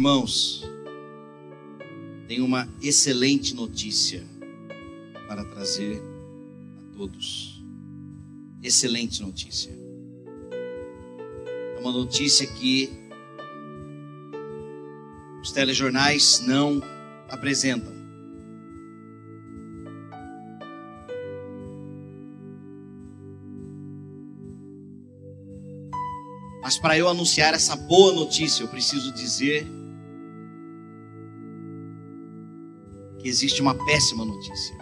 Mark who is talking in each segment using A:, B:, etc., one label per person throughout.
A: irmãos, tenho uma excelente notícia para trazer a todos. Excelente notícia. É uma notícia que os telejornais não apresentam. Mas para eu anunciar essa boa notícia, eu preciso dizer que existe uma péssima notícia.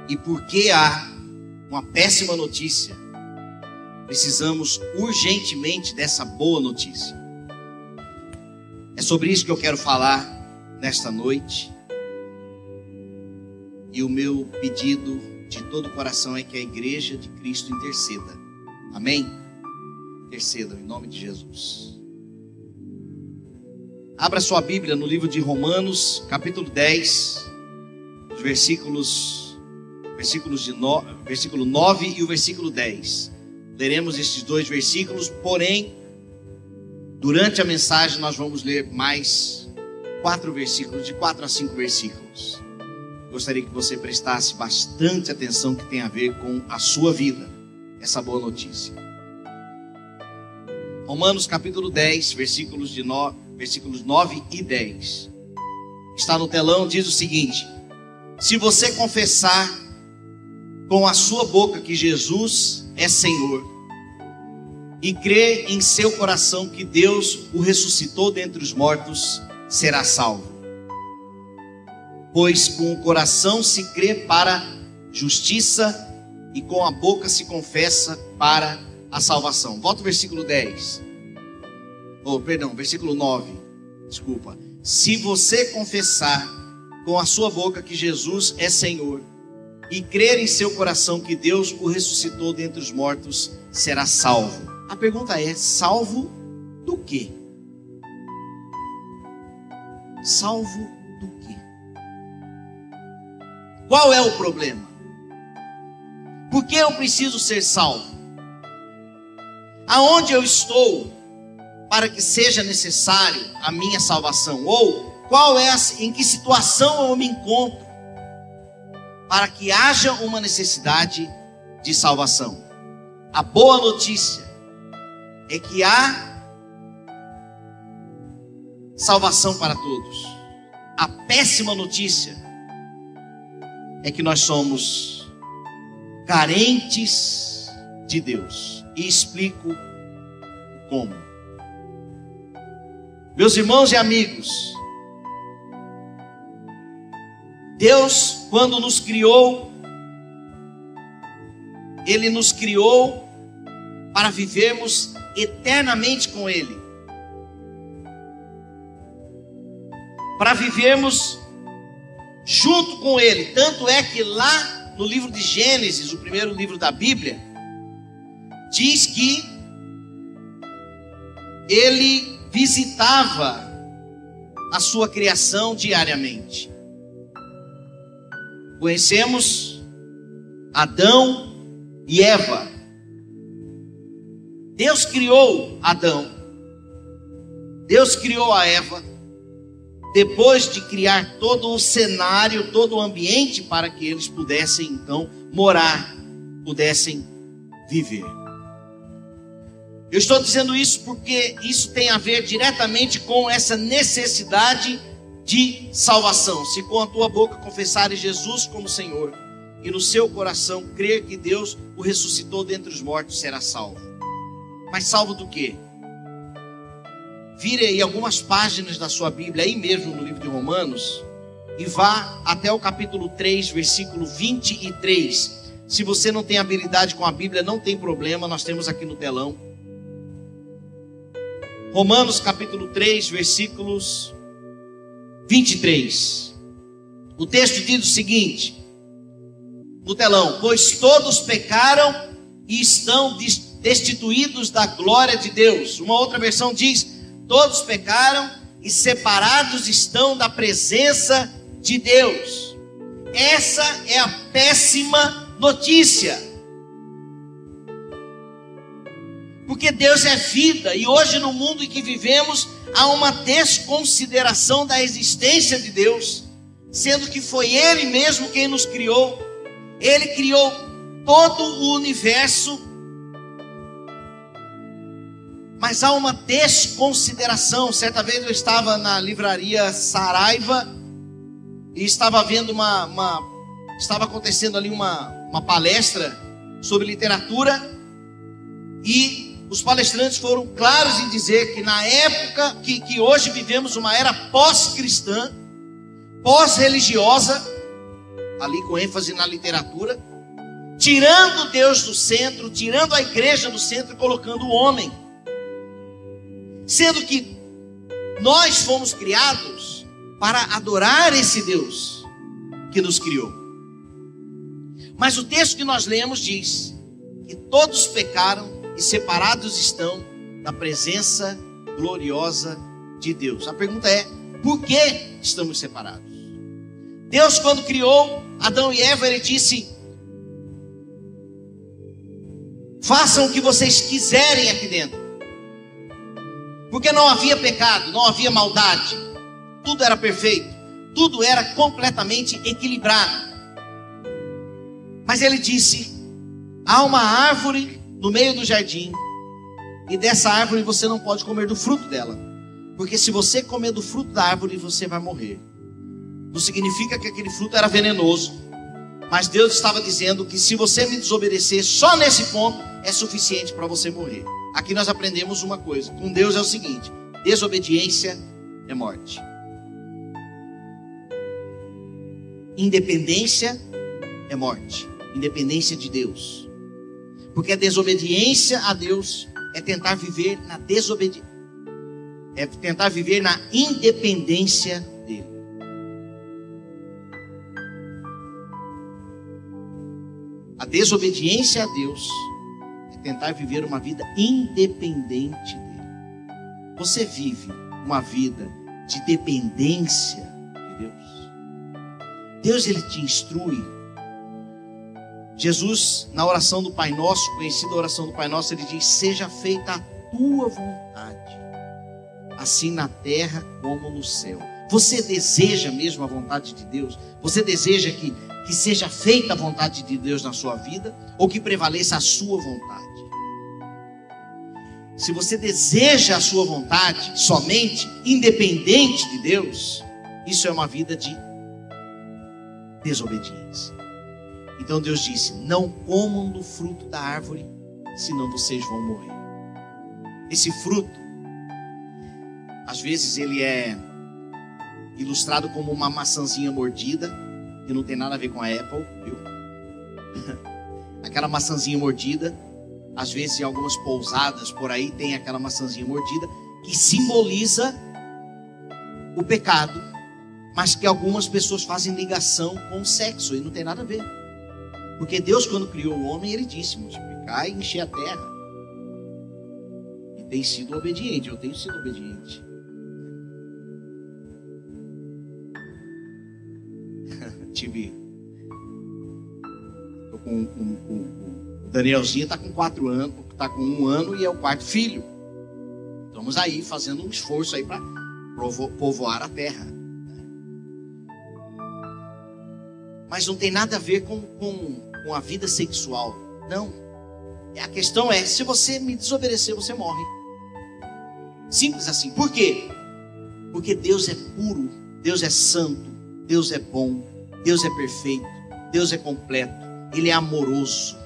A: E porque há uma péssima notícia, precisamos urgentemente dessa boa notícia. É sobre isso que eu quero falar nesta noite. E o meu pedido de todo o coração é que a Igreja de Cristo interceda. Amém? Intercedam em nome de Jesus. Abra sua Bíblia no livro de Romanos, capítulo 10, os versículo 9 e o versículo 10. Leremos estes dois versículos, porém, durante a mensagem nós vamos ler mais 4 versículos, de 4 a 5 versículos. Gostaria que você prestasse bastante atenção, que tem a ver com a sua vida, essa boa notícia. Romanos capítulo 10, versículos 9 e 10. Está no telão, diz o seguinte: se você confessar com a sua boca que Jesus é Senhor, e crer em seu coração que Deus o ressuscitou dentre os mortos, será salvo. Pois com o coração se crê para justiça, e com a boca se confessa para a salvação. Volta o versículo 10. Versículo 9. Desculpa. Se você confessar com a sua boca que Jesus é Senhor, e crer em seu coração que Deus o ressuscitou dentre os mortos, será salvo. A pergunta é: salvo do quê? Salvo do quê? Qual é o problema? Por que eu preciso ser salvo? Aonde eu estou para que seja necessário a minha salvação? Ou em que situação eu me encontro para que haja uma necessidade de salvação? A boa notícia é que há salvação para todos. A péssima notícia é que nós somos carentes de Deus. E explico como. Meus irmãos e amigos, Deus, quando nos criou, Ele nos criou para vivermos eternamente com Ele, para vivermos junto com Ele. Tanto é que lá no livro de Gênesis, o primeiro livro da Bíblia, diz que Ele visitava a sua criação diariamente. Conhecemos Adão e Eva. Deus criou Adão, Deus criou a Eva, depois de criar todo o cenário, todo o ambiente para que eles pudessem então morar, pudessem viver. Eu estou dizendo isso porque isso tem a ver diretamente com essa necessidade de salvação. Se com a tua boca confessares Jesus como Senhor, e no seu coração crer que Deus o ressuscitou dentre os mortos, será salvo. Mas salvo do quê? Vire aí algumas páginas da sua Bíblia, aí mesmo no livro de Romanos, e vá até o capítulo 3, versículo 23. Se você não tem habilidade com a Bíblia, não tem problema, nós temos aqui no telão. Romanos capítulo 3, versículos 23. O texto diz o seguinte, no telão: pois todos pecaram e estão destituídos da glória de Deus. Uma outra versão diz: todos pecaram e separados estão da presença de Deus. Essa é a péssima notícia. Porque Deus é vida, e hoje no mundo em que vivemos há uma desconsideração da existência de Deus, sendo que foi Ele mesmo quem nos criou. Ele criou todo o universo, mas há uma desconsideração. Certa vez eu estava na livraria Saraiva e estava vendo estava acontecendo ali uma palestra sobre literatura, e os palestrantes foram claros em dizer que na época que hoje vivemos uma era pós-cristã, pós-religiosa, ali com ênfase na literatura, tirando Deus do centro, tirando a igreja do centro e colocando o homem. Sendo que nós fomos criados para adorar esse Deus que nos criou. Mas o texto que nós lemos diz que todos pecaram e separados estão da presença gloriosa de Deus. A pergunta é: por que estamos separados? Deus, quando criou Adão e Eva, Ele disse: façam o que vocês quiserem aqui dentro. Porque não havia pecado, não havia maldade. Tudo era perfeito, tudo era completamente equilibrado. Mas Ele disse: há uma árvore no meio do jardim, e dessa árvore você não pode comer do fruto dela, porque se você comer do fruto da árvore, você vai morrer. Não significa que aquele fruto era venenoso, mas Deus estava dizendo que se você me desobedecer, só nesse ponto é suficiente para você morrer. Aqui nós aprendemos uma coisa: com Deus é o seguinte: desobediência é morte, independência é morte, independência de Deus. Porque a desobediência a Deus é tentar viver na desobediência, é tentar viver na independência dele. A desobediência a Deus é tentar viver uma vida independente dele. Você vive uma vida de dependência de Deus? Deus, Ele te instrui. Jesus, na oração do Pai Nosso, conhecida a oração do Pai Nosso, Ele diz: seja feita a tua vontade, assim na terra como no céu. Você deseja mesmo a vontade de Deus? Você deseja que seja feita a vontade de Deus na sua vida, ou que prevaleça a sua vontade? Se você deseja a sua vontade somente, independente de Deus, isso é uma vida de desobediência. Então Deus disse: não comam do fruto da árvore, senão vocês vão morrer. Esse fruto, às vezes ele é ilustrado como uma maçãzinha mordida, que não tem nada a ver com a Apple, viu? Aquela maçãzinha mordida, às vezes em algumas pousadas por aí tem aquela maçãzinha mordida, que simboliza o pecado, mas que algumas pessoas fazem ligação com o sexo, e não tem nada a ver. Porque Deus, quando criou o homem, Ele disse: multiplicar e encher a terra. E tem sido obediente, eu tenho sido obediente. O Danielzinho está com 4 anos, está com 1 ano e é o 4º filho. Estamos aí fazendo um esforço aí para povoar a terra. Mas não tem nada a ver com a vida sexual. Não. A questão é: se você me desobedecer, você morre. Simples assim. Por quê? Porque Deus é puro, Deus é santo, Deus é bom, Deus é perfeito, Deus é completo, Ele é amoroso.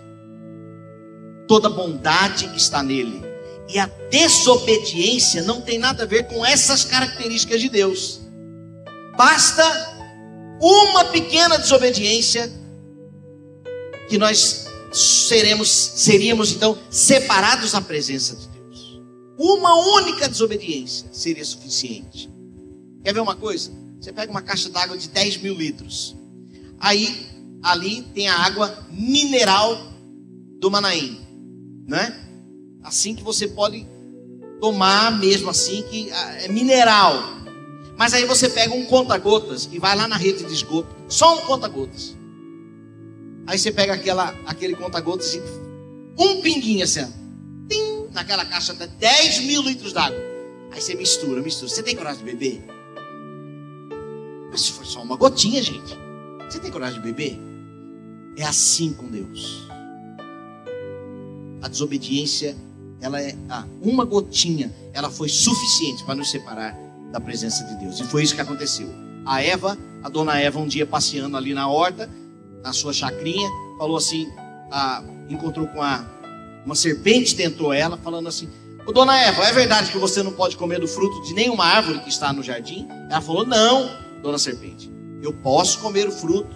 A: Toda bondade está nele. E a desobediência não tem nada a ver com essas características de Deus. Basta uma pequena desobediência que nós seríamos então separados da presença de Deus. Uma única desobediência seria suficiente. Quer ver uma coisa? Você pega uma caixa d'água de 10 mil litros. Aí, ali tem a água mineral do Manaim, né? Assim que você pode tomar mesmo assim, que é mineral. Mas aí você pega um conta-gotas e vai lá na rede de esgoto, só um conta-gotas. Aí você pega aquele conta-gotas e um pinguinho assim, tim, naquela caixa até 10 mil litros d'água. Aí você mistura. Você tem coragem de beber? Mas se for só uma gotinha, gente, você tem coragem de beber? É assim com Deus. A desobediência, ela é uma gotinha, ela foi suficiente para nos separar da presença de Deus. E foi isso que aconteceu. A dona Eva, um dia passeando ali na horta, na sua chacrinha, falou assim, encontrou com uma serpente, tentou ela, falando assim: ô dona Eva, é verdade que você não pode comer do fruto de nenhuma árvore que está no jardim? Ela falou: não, dona serpente, eu posso comer o fruto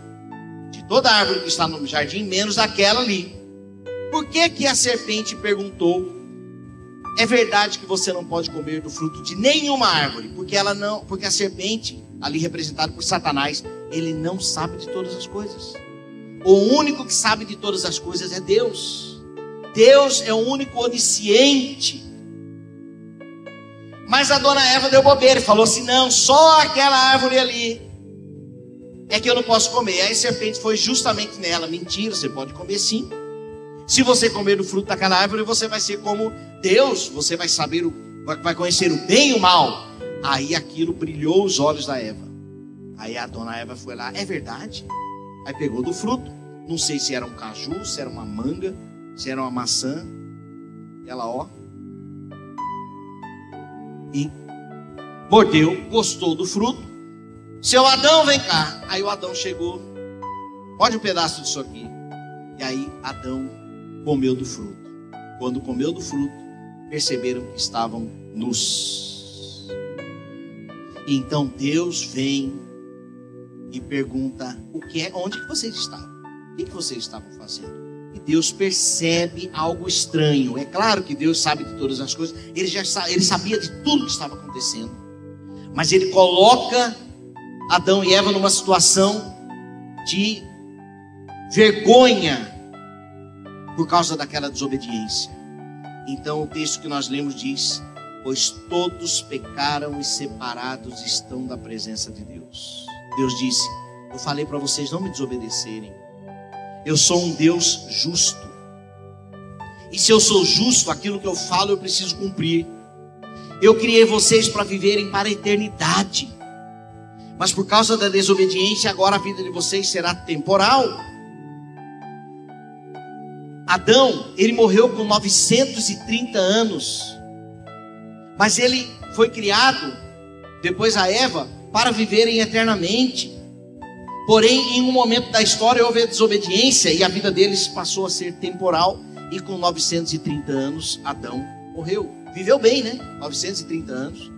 A: de toda árvore que está no jardim, menos daquela ali. Por que a serpente perguntou: é verdade que você não pode comer do fruto de nenhuma árvore? Porque a serpente, ali representada por Satanás, ele não sabe de todas as coisas. O único que sabe de todas as coisas é Deus. Deus é o único onisciente. Mas a dona Eva deu bobeira e falou assim: não, só aquela árvore ali é que eu não posso comer. Aí a serpente foi justamente nela: mentira, você pode comer sim. Se você comer do fruto daquela árvore, você vai ser como Deus, você vai vai conhecer o bem e o mal. Aí aquilo brilhou os olhos da Eva. Aí a dona Eva foi lá: é verdade? Aí pegou do fruto, não sei se era um caju, se era uma manga, se era uma maçã. Ela e mordeu, gostou do fruto. Seu Adão, vem cá. Aí o Adão chegou: pode um pedaço disso aqui. E aí Adão comeu do fruto. Quando comeu do fruto, perceberam que estavam nus. E então Deus vem e pergunta: onde que vocês estavam? O que vocês estavam fazendo? E Deus percebe algo estranho. É claro que Deus sabe de todas as coisas. Ele sabia de tudo que estava acontecendo. Mas ele coloca Adão e Eva numa situação de vergonha por causa daquela desobediência. Então o texto que nós lemos diz: pois todos pecaram e separados estão da presença de Deus. Deus disse: eu falei para vocês não me desobedecerem. Eu sou um Deus justo. E se eu sou justo, aquilo que eu falo eu preciso cumprir. Eu criei vocês para viverem para a eternidade. Mas por causa da desobediência, agora a vida de vocês será temporal. Adão, ele morreu com 930 anos. Mas ele foi criado, depois a Eva, para viverem eternamente. Porém, em um momento da história houve a desobediência e a vida deles passou a ser temporal. E com 930 anos, Adão morreu. Viveu bem, né? 930 anos.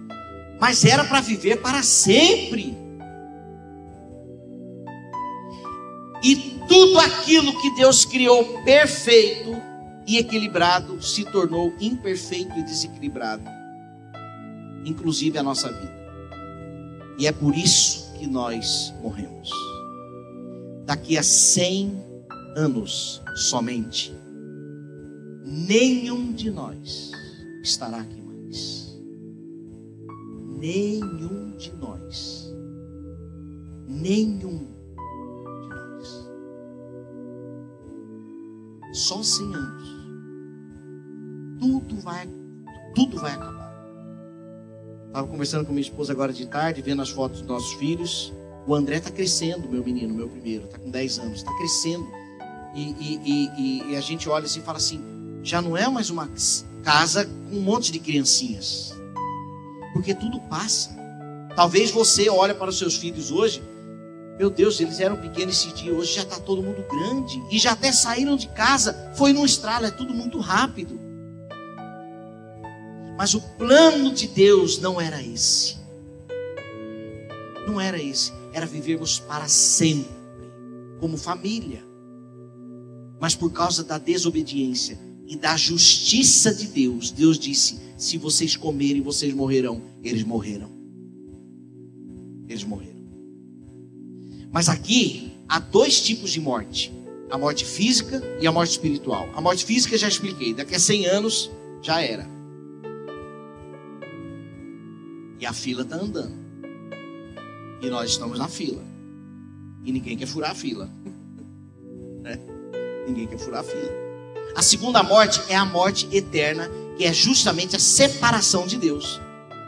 A: Mas era para viver para sempre. E tudo aquilo que Deus criou perfeito e equilibrado se tornou imperfeito e desequilibrado. Inclusive a nossa vida. E é por isso que nós morremos. Daqui a 100 anos somente, nenhum de nós estará aqui mais. Nenhum de nós. Nenhum de nós. Só 100 anos. Tudo vai acabar. Estava conversando com minha esposa agora de tarde, vendo as fotos dos nossos filhos. O André está crescendo, meu menino, meu primeiro, está com 10 anos, está crescendo. E a gente olha assim e fala assim: já não é mais uma casa com um monte de criancinhas. Porque tudo passa. Talvez você olhe para os seus filhos hoje: meu Deus, eles eram pequenos esse dia, hoje já está todo mundo grande. E já até saíram de casa, foi num estralo, é tudo muito rápido. Mas o plano de Deus não era esse. Não era esse. Era vivermos para sempre, como família. Mas por causa da desobediência e da justiça de Deus, Deus disse: se vocês comerem, vocês morrerão. Eles morreram. Eles morreram. Mas aqui há dois tipos de morte: a morte física e a morte espiritual. A morte física já expliquei, daqui a 100 anos já era. E a fila está andando. E nós estamos na fila. E ninguém quer furar a fila. Ninguém quer furar a fila. A segunda morte é a morte eterna, que é justamente a separação de Deus.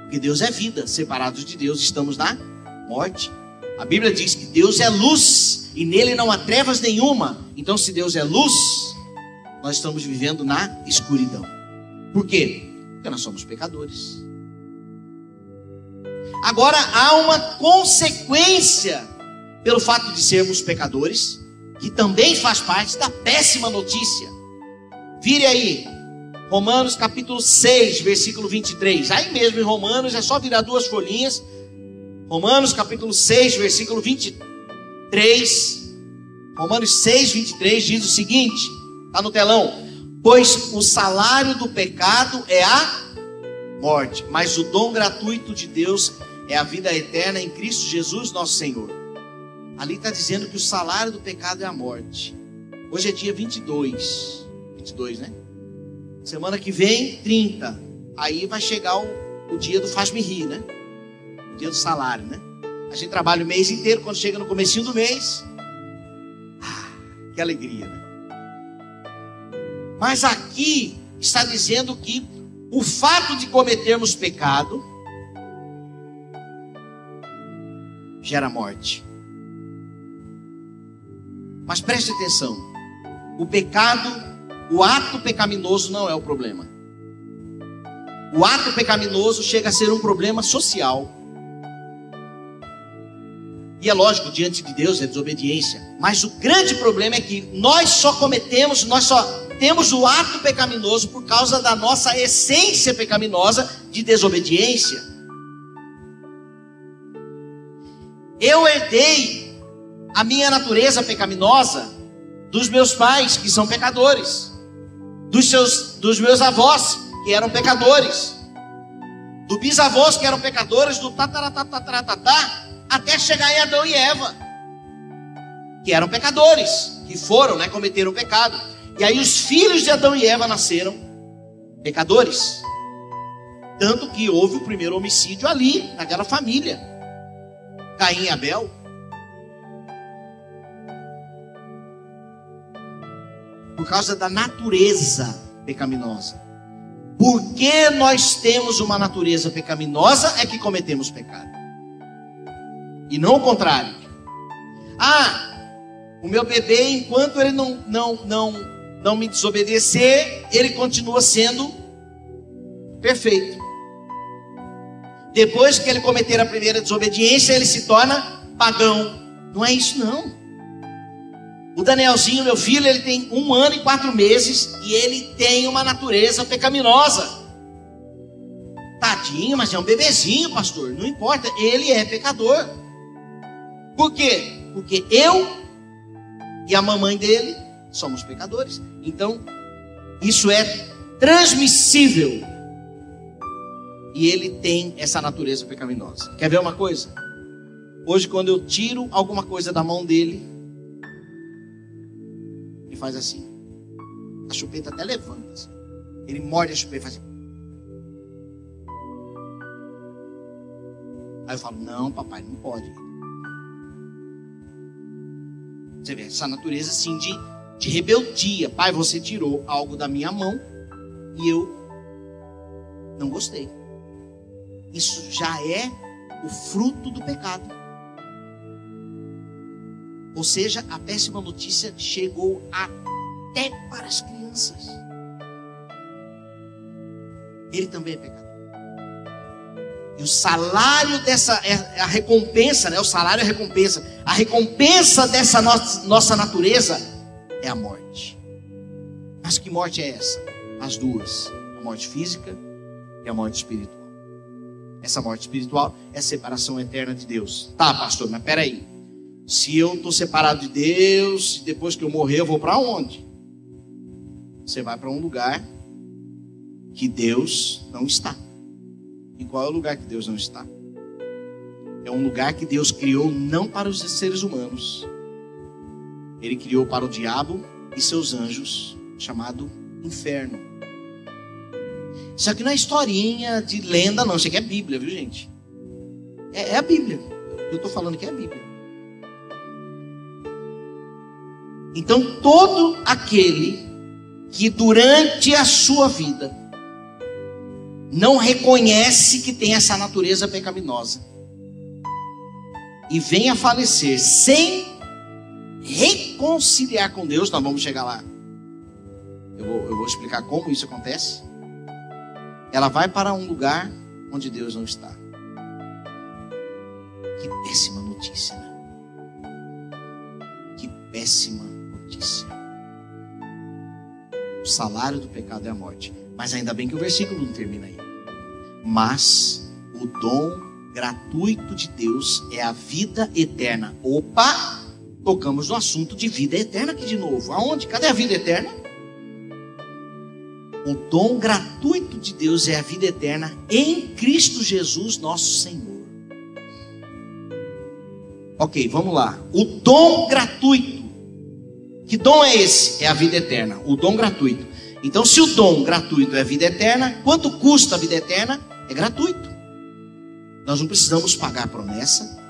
A: Porque Deus é vida, separados de Deus estamos na morte. A Bíblia diz que Deus é luz e nele não há trevas nenhuma. Então, se Deus é luz, nós estamos vivendo na escuridão. Por quê? Porque nós somos pecadores. Agora, há uma consequência pelo fato de sermos pecadores, que também faz parte da péssima notícia. Vire aí, Romanos capítulo 6, versículo 23. Aí mesmo em Romanos, é só virar 2 folhinhas. Romanos capítulo 6, versículo 23. Romanos 6, 23 diz o seguinte, está no telão: pois o salário do pecado é a morte, mas o dom gratuito de Deus é a vida eterna em Cristo Jesus nosso Senhor. Ali está dizendo que o salário do pecado é a morte. Hoje é dia 22, né? Semana que vem, 30. Aí vai chegar o dia do faz-me rir, né? O dia do salário, né? A gente trabalha o mês inteiro, quando chega no comecinho do mês, que alegria, né? Mas aqui está dizendo que o fato de cometermos pecado gera morte. Mas preste atenção, o pecado, o ato pecaminoso não é o problema. O ato pecaminoso chega a ser um problema social. E é lógico, diante de Deus é desobediência. Mas o grande problema é que nós só temos o ato pecaminoso por causa da nossa essência pecaminosa de desobediência. Eu herdei a minha natureza pecaminosa dos meus pais, que são pecadores, dos meus avós, que eram pecadores, dos bisavós, que eram pecadores, do tataratataratatá, até chegar em Adão e Eva, que eram pecadores, que foram, né, cometeram pecado. E aí os filhos de Adão e Eva nasceram pecadores. Tanto que houve o primeiro homicídio ali, naquela família, Caim e Abel. Por causa da natureza pecaminosa. Porque nós temos uma natureza pecaminosa é que cometemos pecado. E não o contrário. O meu bebê, enquanto ele não me desobedecer, ele continua sendo perfeito. Depois que ele cometer a primeira desobediência, ele se torna pagão. Não é isso não. O Danielzinho, meu filho, ele tem 1 ano e 4 meses e ele tem uma natureza pecaminosa. Tadinho, mas é um bebezinho, pastor. Não importa, ele é pecador. Por quê? Porque eu e a mamãe dele somos pecadores. Então, isso é transmissível. E ele tem essa natureza pecaminosa. Quer ver uma coisa? Hoje, quando eu tiro alguma coisa da mão dele, ele faz assim. A chupeta até levanta assim. Ele morde a chupeta e faz assim. Aí eu falo, não papai, não pode. Você vê, essa natureza assim de rebeldia. Pai, você tirou algo da minha mão e eu não gostei. Isso já é o fruto do pecado. Ou seja, a péssima notícia chegou até para as crianças. Ele também é pecador. E o salário dessa, a recompensa, né? O salário é a recompensa. A recompensa dessa nossa natureza é a morte. Mas que morte é essa? As duas. A morte física e a morte espiritual. Essa morte espiritual é a separação eterna de Deus. Tá, pastor, mas peraí. Se eu estou separado de Deus, depois que eu morrer, eu vou para onde? Você vai para um lugar que Deus não está. E qual é o lugar que Deus não está? É um lugar que Deus criou não para os seres humanos. Ele criou para o diabo e seus anjos, chamado inferno. Isso aqui não é historinha de lenda, não. Isso aqui é Bíblia, viu, gente? É a Bíblia. Eu estou falando que é a Bíblia. Então, todo aquele que durante a sua vida não reconhece que tem essa natureza pecaminosa e vem a falecer sem reconciliar com Deus, nós vamos chegar lá. Eu vou explicar como isso acontece. Ela vai para um lugar onde Deus não está. Que péssima notícia, né? Que péssima notícia. O salário do pecado é a morte. Mas ainda bem que o versículo não termina aí. Mas o dom gratuito de Deus é a vida eterna. Opa! Tocamos no assunto de vida eterna aqui de novo. Aonde? Cadê a vida eterna? O dom gratuito de Deus é a vida eterna em Cristo Jesus, nosso Senhor. Ok, vamos lá. O dom gratuito. Que dom é esse? É a vida eterna. O dom gratuito. Então, se o dom gratuito é a vida eterna, quanto custa a vida eterna? É gratuito. Nós não precisamos pagar a promessa.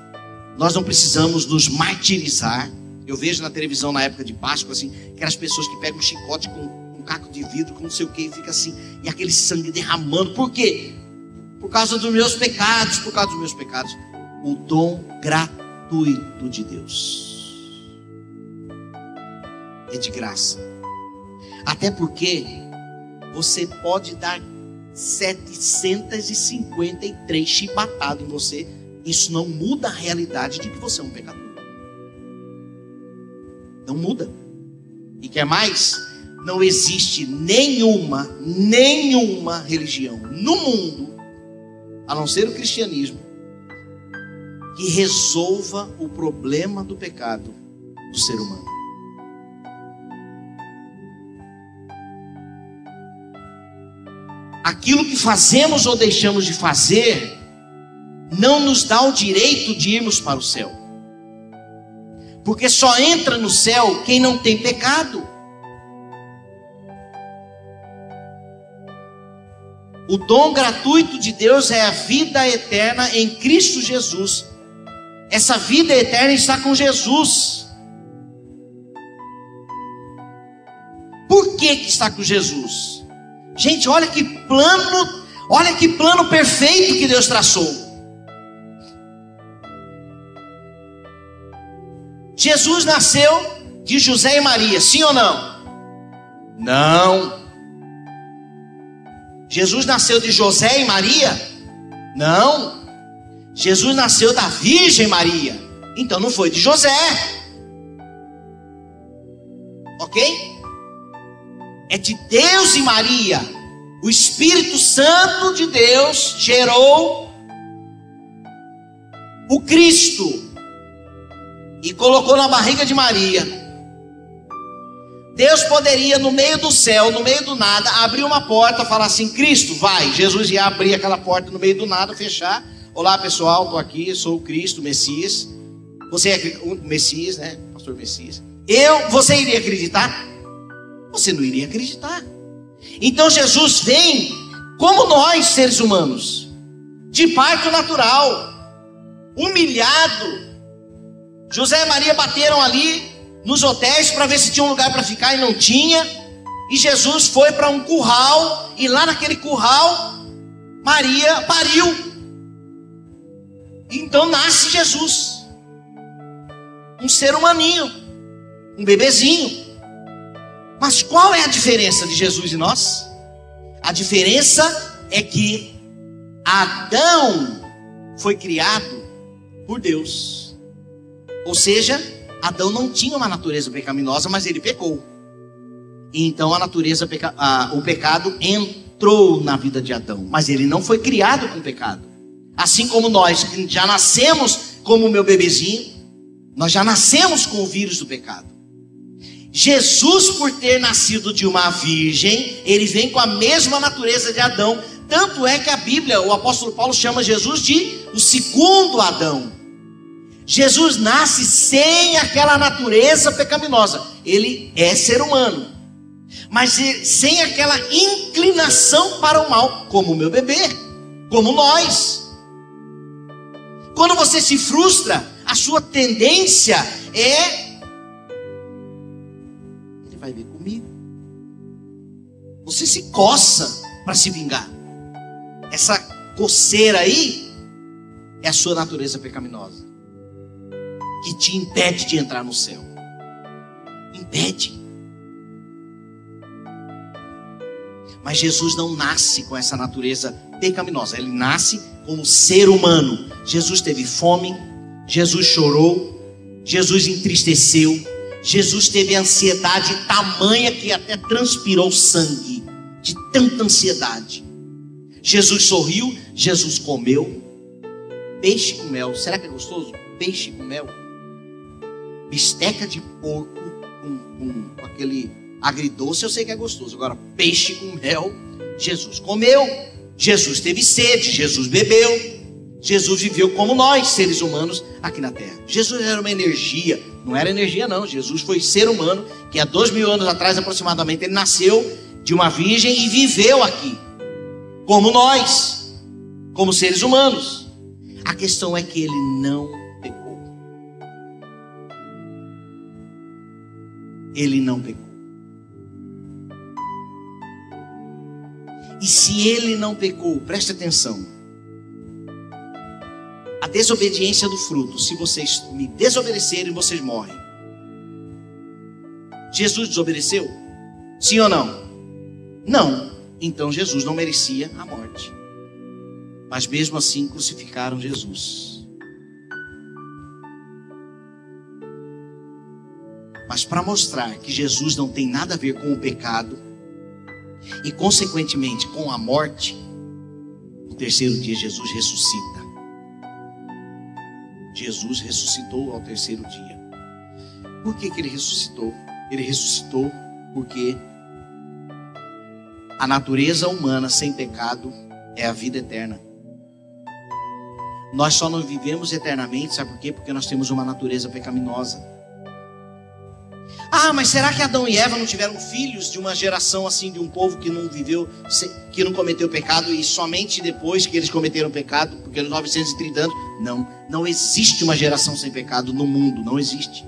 A: Nós não precisamos nos martirizar. Eu vejo na televisão na época de Páscoa, assim, aquelas pessoas que pegam um chicote com um caco de vidro, com não sei o que, e fica assim, e aquele sangue derramando. Por quê? Por causa dos meus pecados, por causa dos meus pecados. O dom gratuito de Deus é de graça. Até porque você pode dar 753 chibatadas em você. Isso não muda a realidade de que você é um pecador. Não muda. E quer mais? Não existe nenhuma religião no mundo, a não ser o cristianismo, que resolva o problema do pecado do ser humano. Aquilo que fazemos ou deixamos de fazer não nos dá o direito de irmos para o céu. Porque só entra no céu quem não tem pecado. O dom gratuito de Deus é a vida eterna em Cristo Jesus. Essa vida eterna está com Jesus. Por que está com Jesus? Gente, olha que plano perfeito que Deus traçou. Jesus nasceu de José e Maria, sim ou não? Não. Jesus nasceu de José e Maria? Não. Jesus nasceu da Virgem Maria, então não foi de José. Ok? É de Deus e Maria. O Espírito Santo de Deus gerou o Cristo e colocou na barriga de Maria. Deus poderia, no meio do céu, no meio do nada, abrir uma porta e falar assim: Cristo, vai. Jesus ia abrir aquela porta no meio do nada, fechar. Olá pessoal, estou aqui, sou o Cristo, o Messias. Você é o Messias, né? Pastor Messias. Você iria acreditar? Você não iria acreditar. Então Jesus vem como nós, seres humanos, de parto natural, humilhado. José e Maria bateram ali nos hotéis para ver se tinha um lugar para ficar e não tinha. E Jesus foi para um curral, e lá naquele curral Maria pariu. Então nasce Jesus, um ser humaninho, um bebezinho. Mas qual é a diferença de Jesus e nós? A diferença é que Adão foi criado por Deus. Ou seja, Adão não tinha uma natureza pecaminosa, mas ele pecou. E então o pecado entrou na vida de Adão, mas ele não foi criado com pecado. Assim como nós, que já nascemos como o meu bebezinho, nós já nascemos com o vírus do pecado. Jesus, por ter nascido de uma virgem, ele vem com a mesma natureza de Adão. Tanto é que a Bíblia, o apóstolo Paulo chama Jesus de o segundo Adão. Jesus nasce sem aquela natureza pecaminosa. Ele é ser humano, mas sem aquela inclinação para o mal, como o meu bebê, como nós. Quando você se frustra, a sua tendência é: ele vai ver comigo. Você se coça para se vingar. essa coceira aí é a sua natureza pecaminosa, que te impede de entrar no céu. Impede. Mas Jesus não nasce com essa natureza pecaminosa. Ele nasce como ser humano. Jesus teve fome, Jesus chorou, Jesus entristeceu, Jesus teve ansiedade tamanha que até transpirou sangue, de tanta ansiedade. Jesus sorriu, Jesus comeu peixe com mel. Será que é gostoso? Peixe com mel. Bisteca de porco com aquele agridoce, eu sei que é gostoso. Agora, peixe com mel, Jesus comeu. Jesus teve sede, Jesus bebeu. Jesus viveu como nós, seres humanos, aqui na terra. Jesus era uma energia, não era energia não. Jesus foi ser humano, que há 2000 anos atrás aproximadamente, ele nasceu de uma virgem e viveu aqui, como nós, como seres humanos. A questão é que ele não pecou. Ele não pecou. E se ele não pecou, preste atenção. A desobediência do fruto, se vocês me desobedecerem, vocês morrem. Jesus desobedeceu? Sim ou não? Não. Então Jesus não merecia a morte. Mas mesmo assim crucificaram Jesus. Mas para mostrar que Jesus não tem nada a ver com o pecado e consequentemente com a morte, no terceiro dia Jesus ressuscita. Jesus ressuscitou ao terceiro dia. Por que ele ressuscitou? Ele ressuscitou porque a natureza humana sem pecado é a vida eterna. Nós só não vivemos eternamente, sabe por quê? Porque nós temos uma natureza pecaminosa. Ah, mas será que Adão e Eva não tiveram filhos de uma geração assim, de um povo que não viveu, que não cometeu pecado, e somente depois que eles cometeram pecado, porque nos 930 anos? Não existe uma geração sem pecado no mundo, não existe.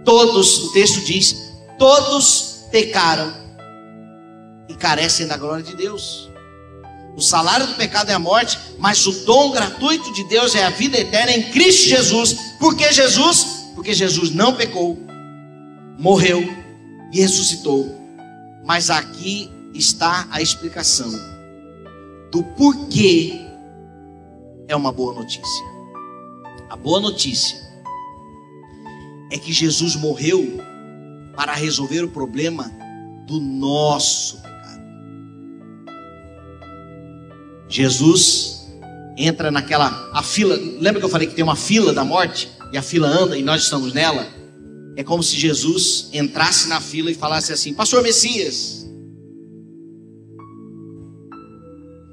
A: Todos, o texto diz, todos pecaram e carecem da glória de Deus. O salário do pecado é a morte, mas o dom gratuito de Deus é a vida eterna em Cristo Jesus. Por que Jesus? Porque Jesus não pecou, morreu e ressuscitou. Mas aqui está a explicação do porquê é uma boa notícia. A boa notícia é que Jesus morreu para resolver o problema do nosso pecado. Jesus entra a fila. Lembra que eu falei que tem uma fila da morte? E a fila anda e nós estamos nela? É como se Jesus entrasse na fila e falasse assim: Pastor Messias.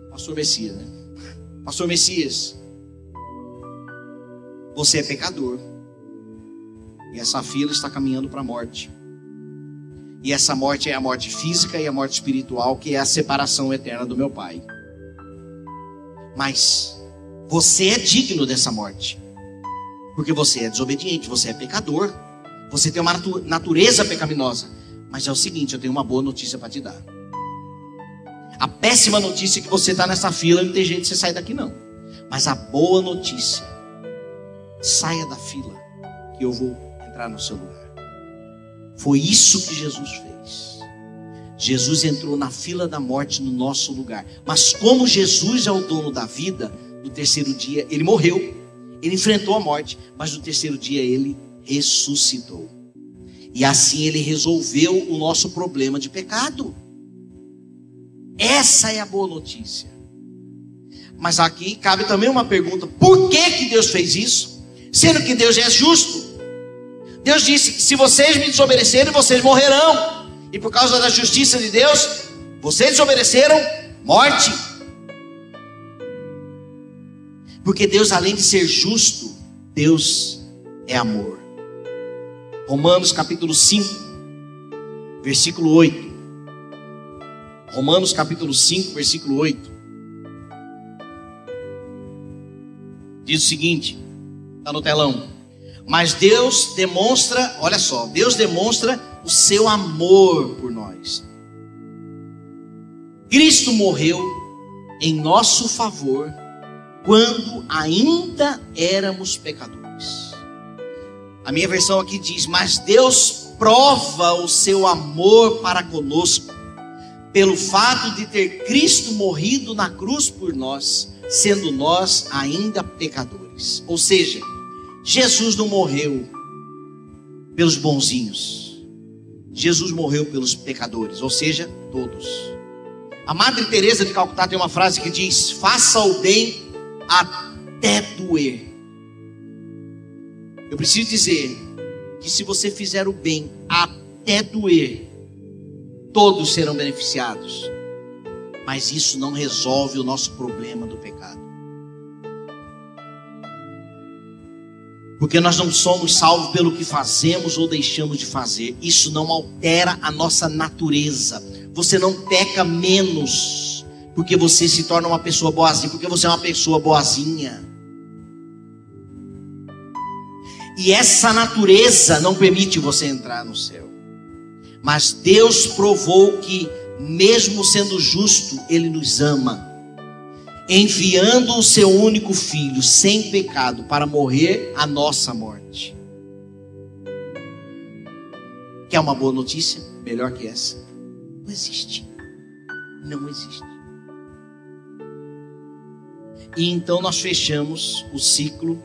A: Pastor Messias, né? Pastor Messias, você é pecador. E essa fila está caminhando para a morte. E essa morte é a morte física e a morte espiritual, que é a separação eterna do meu Pai. Mas você é digno dessa morte, porque você é desobediente, você é pecador. Você tem uma natureza pecaminosa. Mas é o seguinte, eu tenho uma boa notícia para te dar. A péssima notícia é que você está nessa fila e não tem jeito de você sair daqui não. Mas a boa notícia: saia da fila, que eu vou entrar no seu lugar. Foi isso que Jesus fez. Jesus entrou na fila da morte no nosso lugar. Mas como Jesus é o dono da vida, no terceiro dia ele morreu. Ele enfrentou a morte, mas no terceiro dia ele ressuscitou. E assim ele resolveu o nosso problema de pecado. Essa é a boa notícia. Mas aqui cabe também uma pergunta: por que Deus fez isso? Sendo que Deus é justo. Deus disse que se vocês me desobedecerem, vocês morrerão. E por causa da justiça de Deus, vocês desobedeceram, morte. Porque Deus, além de ser justo, Deus é amor. Romanos capítulo 5, versículo 8. Romanos capítulo 5, versículo 8. Diz o seguinte, está no telão: mas Deus demonstra, olha só, Deus demonstra o seu amor por nós. Cristo morreu em nosso favor quando ainda éramos pecadores. A minha versão aqui diz: mas Deus prova o seu amor para conosco pelo fato de ter Cristo morrido na cruz por nós, sendo nós ainda pecadores. Ou seja, Jesus não morreu pelos bonzinhos, Jesus morreu pelos pecadores, ou seja, todos. A Madre Teresa de Calcutá tem uma frase que diz: faça o bem até doer. Eu preciso dizer que se você fizer o bem até doer, todos serão beneficiados. Mas isso não resolve o nosso problema do pecado. Porque nós não somos salvos pelo que fazemos ou deixamos de fazer. Isso não altera a nossa natureza. Você não peca menos porque você se torna uma pessoa boazinha, porque você é uma pessoa boazinha. E essa natureza não permite você entrar no céu. Mas Deus provou que, mesmo sendo justo, Ele nos ama, enviando o seu único filho, sem pecado, para morrer a nossa morte. Quer uma boa notícia? Melhor que essa? Não existe. Não existe. E então nós fechamos o ciclo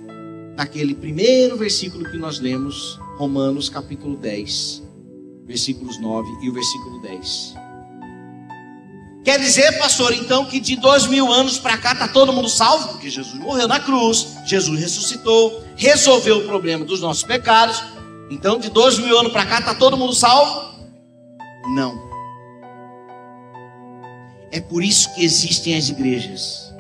A: naquele primeiro versículo que nós lemos, Romanos capítulo 10, versículos 9 e o versículo 10. Quer dizer, pastor, então que de 2000 anos para cá está todo mundo salvo? Porque Jesus morreu na cruz, Jesus ressuscitou, resolveu o problema dos nossos pecados. Então de 2000 anos para cá está todo mundo salvo? Não. É por isso que existem as igrejas,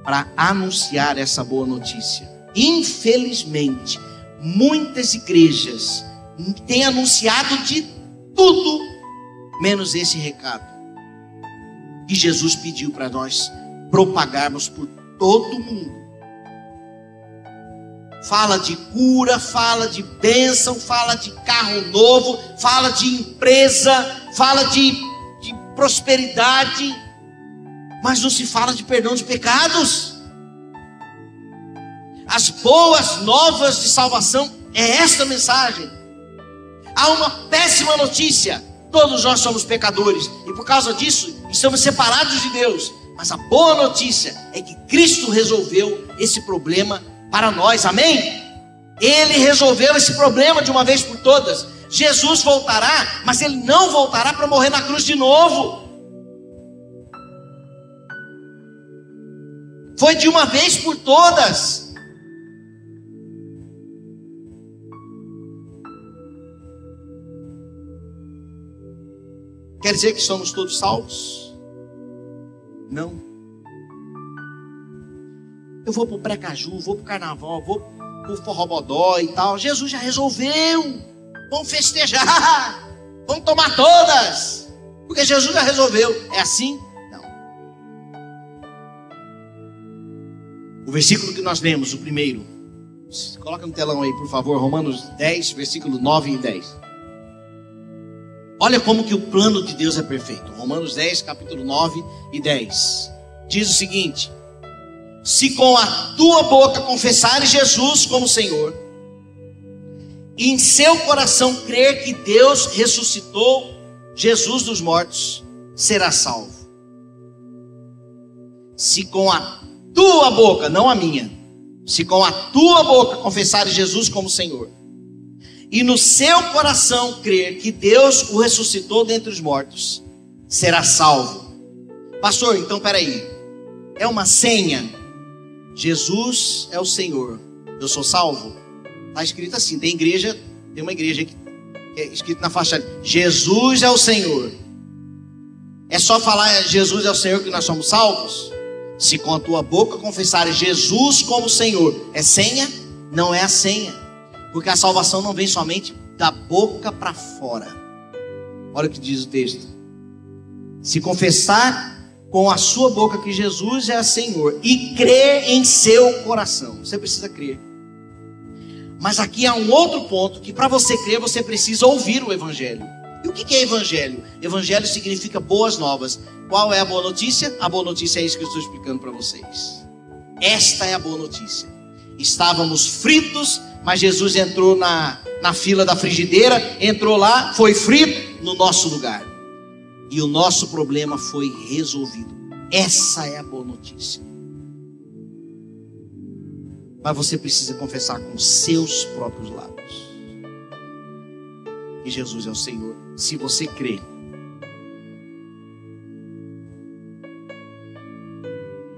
A: para anunciar essa boa notícia. Infelizmente, muitas igrejas têm anunciado de tudo, menos esse recado que Jesus pediu para nós propagarmos por todo mundo. Fala de cura, fala de bênção, fala de carro novo, fala de empresa, fala de prosperidade, mas não se fala de perdão de pecados. As boas novas de salvação é esta mensagem. Há uma péssima notícia: todos nós somos pecadores e por causa disso estamos separados de Deus. Mas a boa notícia é que Cristo resolveu esse problema para nós, amém? Ele resolveu esse problema de uma vez por todas. Jesus voltará, mas Ele não voltará para morrer na cruz de novo. Foi de uma vez por todas. Quer dizer que somos todos salvos? Não. Eu vou para o pré-caju, vou para o carnaval, vou para o forrobodó e tal. Jesus já resolveu. Vamos festejar. Vamos tomar todas. Porque Jesus já resolveu. É assim? Não. O versículo que nós lemos, o primeiro. Coloca no telão aí, por favor. Romanos 10, versículo 9 e 10. Olha como que o plano de Deus é perfeito. Romanos 10, capítulo 9 e 10. Diz o seguinte: se com a tua boca confessares Jesus como Senhor, e em seu coração crer que Deus ressuscitou Jesus dos mortos, serás salvo. Se com a tua boca, não a minha, se com a tua boca confessares Jesus como Senhor, e no seu coração crer que Deus o ressuscitou dentre os mortos, será salvo. Pastor, então peraí, é uma senha? Jesus é o Senhor, eu sou salvo? Está escrito assim, tem uma igreja que é escrito na fachada: Jesus é o Senhor. É só falar Jesus é o Senhor que nós somos salvos? Se com a tua boca confessares Jesus como Senhor, é senha? Não é a senha. Porque a salvação não vem somente da boca para fora. Olha o que diz o texto: se confessar com a sua boca que Jesus é Senhor e crer em seu coração. Você precisa crer. Mas aqui há um outro ponto, que para você crer você precisa ouvir o Evangelho. E o que é evangelho? Evangelho significa boas novas. Qual é a boa notícia? A boa notícia é isso que eu estou explicando para vocês. Esta é a boa notícia. Estávamos fritos, mas Jesus entrou na fila da frigideira, entrou lá, foi frito no nosso lugar. E o nosso problema foi resolvido. Essa é a boa notícia. Mas você precisa confessar com seus próprios lábios que Jesus é o Senhor. Se você crê.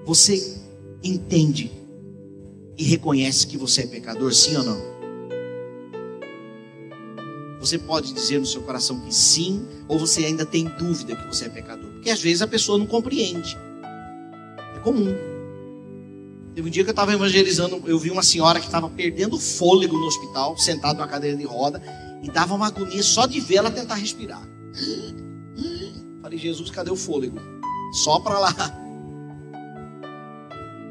A: Você entende e reconhece que você é pecador, sim ou não? Você pode dizer no seu coração que sim, ou você ainda tem dúvida que você é pecador? Porque às vezes a pessoa não compreende. É comum. Teve um dia que eu estava evangelizando, eu vi uma senhora que estava perdendo fôlego no hospital, sentada numa cadeira de roda, e dava uma agonia só de ver ela tentar respirar. Falei, Jesus, cadê o fôlego? Só para lá.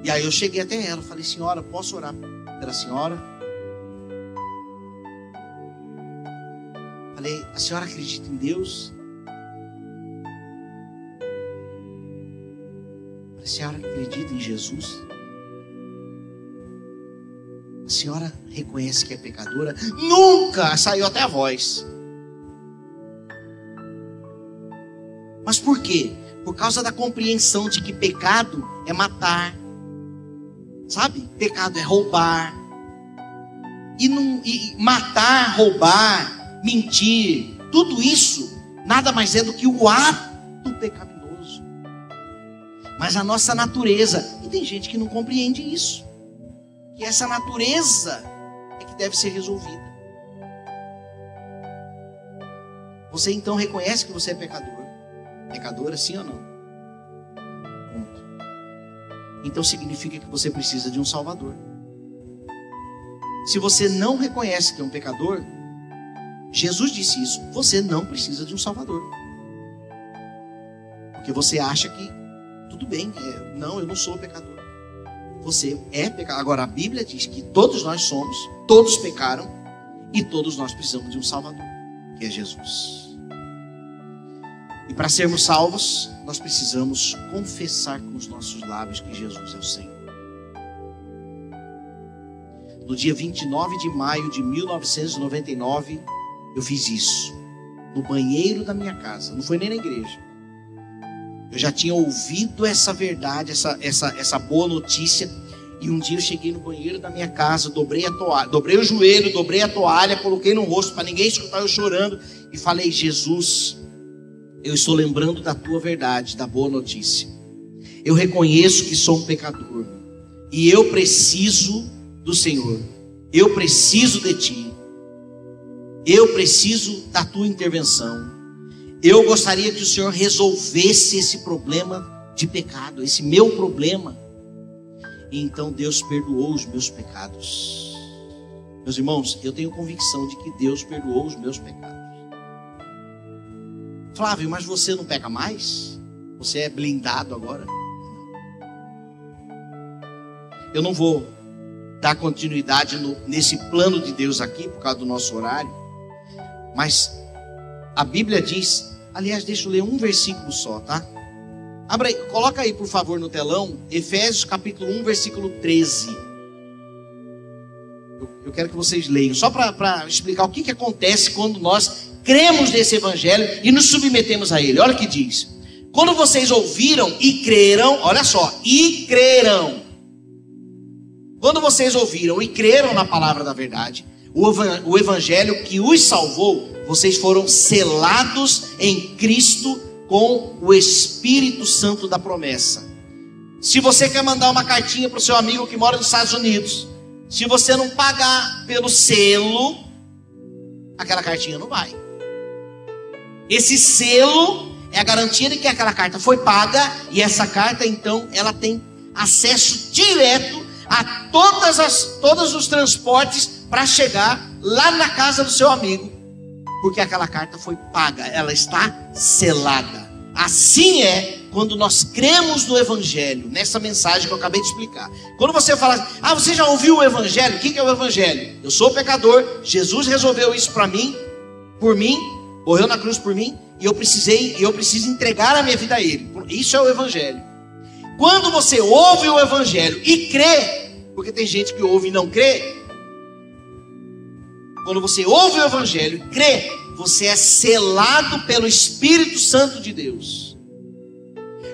A: E aí eu cheguei até ela, falei, senhora, posso orar pela senhora? Falei, a senhora acredita em Deus? Falei, a senhora acredita em Jesus? A senhora reconhece que é pecadora? Nunca! Saiu até a voz. Mas por quê? Por causa da compreensão de que pecado é matar. Sabe? Pecado é roubar. E matar, roubar, mentir, tudo isso nada mais é do que o ato pecaminoso. Mas a nossa natureza, e tem gente que não compreende isso, que essa natureza é que deve ser resolvida. Você então reconhece que você é pecador? Pecadora, sim ou não? Ponto. Então significa que você precisa de um Salvador. Se você não reconhece que é um pecador, Jesus disse isso, você não precisa de um Salvador. Porque você acha que tudo bem, não, eu não sou pecador. Você é pecador. Agora a Bíblia diz que todos nós somos, todos pecaram e todos nós precisamos de um Salvador, que é Jesus. E para sermos salvos, nós precisamos confessar com os nossos lábios que Jesus é o Senhor. No dia 29 de maio de 1999, eu fiz isso. No banheiro da minha casa. Não foi nem na igreja. Eu já tinha ouvido essa verdade, essa boa notícia. E um dia eu cheguei no banheiro da minha casa, dobrei a toalha, dobrei o joelho, dobrei a toalha, coloquei no rosto para ninguém escutar eu chorando. E falei, Jesus, eu estou lembrando da tua verdade, da boa notícia. Eu reconheço que sou um pecador. E eu preciso do Senhor. Eu preciso de ti. Eu preciso da tua intervenção. Eu gostaria que o Senhor resolvesse esse problema de pecado, esse meu problema. E então Deus perdoou os meus pecados. Meus irmãos, eu tenho convicção de que Deus perdoou os meus pecados. Flávio, mas você não peca mais? Você é blindado agora? Eu não vou dar continuidade nesse plano de Deus aqui, por causa do nosso horário. Mas a Bíblia diz, aliás, deixa eu ler um versículo só, tá? Abra aí, coloca aí por favor no telão, Efésios capítulo 1, versículo 13. Eu quero que vocês leiam, só para explicar o que acontece quando nós cremos nesse evangelho e nos submetemos a ele. Olha o que diz. Quando vocês ouviram e creram, olha só, e creram. Quando vocês ouviram e creram na palavra da verdade, o evangelho que os salvou, vocês foram selados em Cristo com o Espírito Santo da promessa. Se você quer mandar uma cartinha para o seu amigo que mora nos Estados Unidos, se você não pagar pelo selo, aquela cartinha não vai. Esse selo é a garantia de que aquela carta foi paga, e essa carta então ela tem acesso direto a todos os transportes para chegar lá na casa do seu amigo, porque aquela carta foi paga, ela está selada. Assim é quando nós cremos no evangelho, nessa mensagem que eu acabei de explicar. Quando você fala assim, você já ouviu o evangelho? O que é o evangelho? Eu sou pecador, Jesus resolveu isso para mim, por mim, Morreu na cruz por mim e eu preciso entregar a minha vida a Ele. Isso é o Evangelho. Quando você ouve o Evangelho e crê, porque tem gente que ouve e não crê. Quando você ouve o Evangelho e crê, você é selado pelo Espírito Santo de Deus.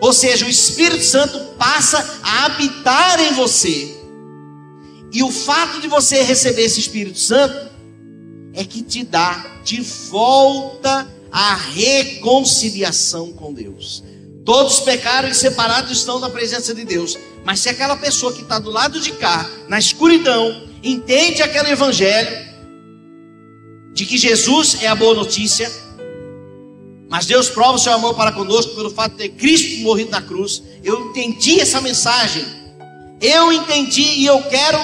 A: Ou seja, o Espírito Santo passa a habitar em você. E o fato de você receber esse Espírito Santo é que te dá de volta a reconciliação com Deus. Todos pecaram e separados estão da presença de Deus. Mas se aquela pessoa que está do lado de cá, na escuridão, entende aquele Evangelho de que Jesus é a boa notícia, mas Deus prova o seu amor para conosco pelo fato de ter Cristo morrido na cruz. Eu entendi essa mensagem. Eu entendi e eu quero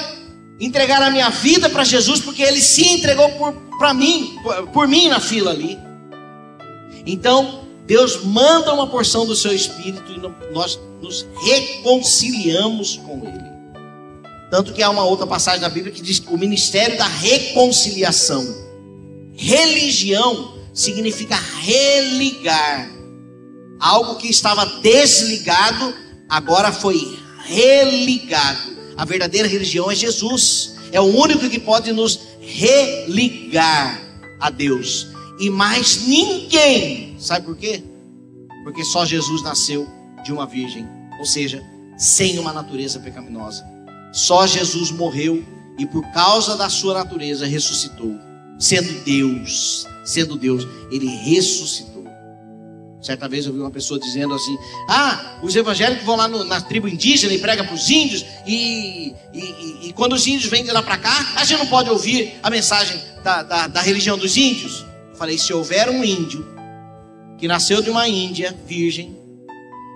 A: entregar a minha vida para Jesus, porque Ele se entregou por mim na fila ali. Então, Deus manda uma porção do seu Espírito e nós nos reconciliamos com Ele. Tanto que há uma outra passagem na Bíblia que diz que o ministério da reconciliação. Religião significa religar. Algo que estava desligado, agora foi religado. A verdadeira religião é Jesus. É o único que pode nos religar a Deus. E mais ninguém. Sabe por quê? Porque só Jesus nasceu de uma virgem. Ou seja, sem uma natureza pecaminosa. Só Jesus morreu e por causa da sua natureza ressuscitou. Sendo Deus, Ele ressuscitou. Certa vez eu vi uma pessoa dizendo assim: os evangélicos vão lá na tribo indígena e pregam para os índios, e quando os índios vêm de lá para cá, a gente não pode ouvir a mensagem da religião dos índios. Eu falei: se houver um índio que nasceu de uma índia virgem,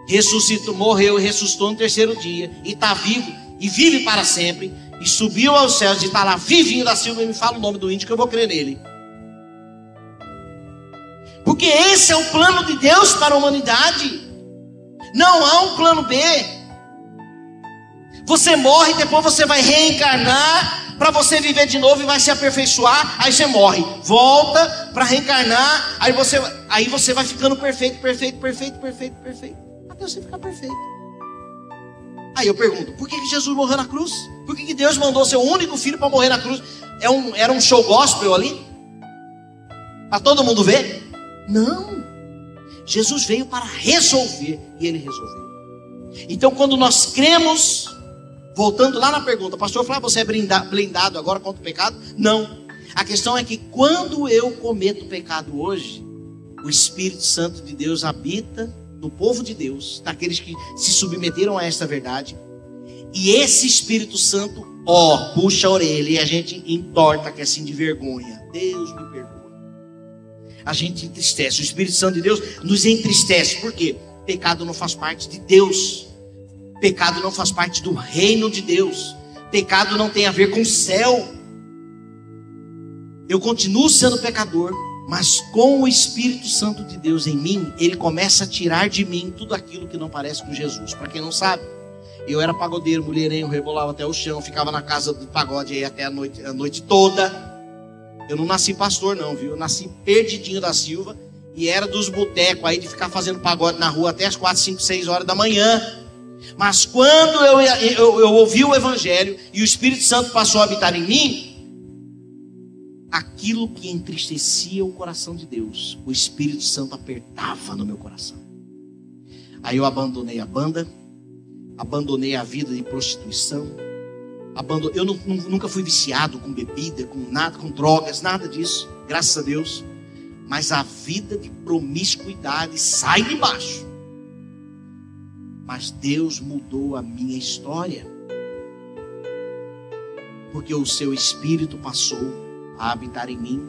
A: ressuscitou, morreu e ressuscitou no terceiro dia, e está vivo e vive para sempre, e subiu aos céus e está lá vivinho da Silva, e me fala o nome do índio que eu vou crer nele. Porque esse é o plano de Deus para a humanidade. Não há um plano B. Você morre, depois você vai reencarnar para você viver de novo e vai se aperfeiçoar. Aí você morre, volta para reencarnar. Aí você vai ficando perfeito. Até você ficar perfeito. Aí eu pergunto: por que Jesus morreu na cruz? Por que Deus mandou seu único filho para morrer na cruz? Era um show gospel ali? Para todo mundo ver? Não. Jesus veio para resolver, e Ele resolveu. Então, quando nós cremos, voltando lá na pergunta, pastor, você é blindado agora contra o pecado? Não. A questão é que quando eu cometo pecado hoje, o Espírito Santo de Deus habita no povo de Deus, naqueles que se submeteram a esta verdade. E esse Espírito Santo, puxa a orelha e a gente entorta, que é assim de vergonha. Deus me perdoa. A gente entristece. O Espírito Santo de Deus nos entristece. Por quê? Pecado não faz parte de Deus. Pecado não faz parte do reino de Deus. Pecado não tem a ver com o céu. Eu continuo sendo pecador, mas com o Espírito Santo de Deus em mim, Ele começa a tirar de mim tudo aquilo que não parece com Jesus. Para quem não sabe, eu era pagodeiro, mulherengo, rebolava até o chão, ficava na casa do pagode aí até a noite toda. Eu não nasci pastor não, viu? Eu nasci perdidinho da Silva e era dos botecos aí de ficar fazendo pagode na rua até as 4, 5, 6 horas da manhã. Mas quando eu ouvi o Evangelho e o Espírito Santo passou a habitar em mim, aquilo que entristecia o coração de Deus, o Espírito Santo apertava no meu coração. Aí eu abandonei a banda, abandonei a vida de prostituição, eu nunca fui viciado com bebida, com nada, com drogas, nada disso, graças a Deus. Mas a vida de promiscuidade sai de baixo. Mas Deus mudou a minha história, porque o seu Espírito passou a habitar em mim,